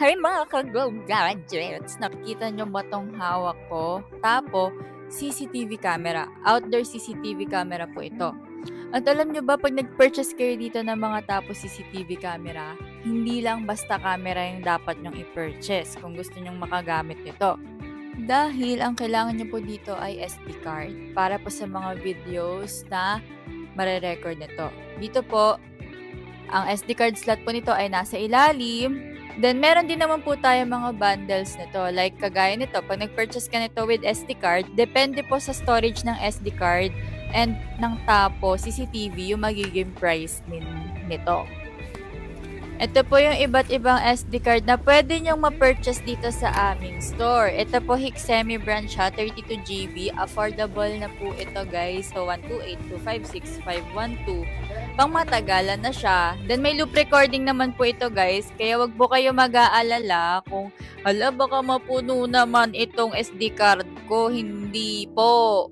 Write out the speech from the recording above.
Hi mga ka-Go Gadgets! Nakikita nyo ba tong hawak ko? Tapo, CCTV camera. Outdoor CCTV camera po ito. At alam nyo ba, pag nag-purchase kayo dito ng mga tapo CCTV camera, hindi lang basta camera yung dapat nyong i-purchase kung gusto nyong makagamit nito. Dahil ang kailangan nyo po dito ay SD card para po sa mga videos na mare-record nito. Dito po, ang SD card slot po nito ay nasa ilalim. Then, meron din naman po tayo mga bundles nito. Like, kagaya nito, pag nag-purchase ka nito with SD card, depende po sa storage ng SD card and ng tapo, CCTV, yung magiging price nito. Ito po yung iba't ibang SD card na pwede nyong ma-purchase dito sa aming store. Ito po Hixemi brand siya, 32GB. Affordable na po ito guys. So, 128-256-512. Pang matagalan na siya. Then, may loop recording naman po ito guys. Kaya wag po kayo mag-aalala kung, hala baka mapuno naman itong SD card ko. Hindi po.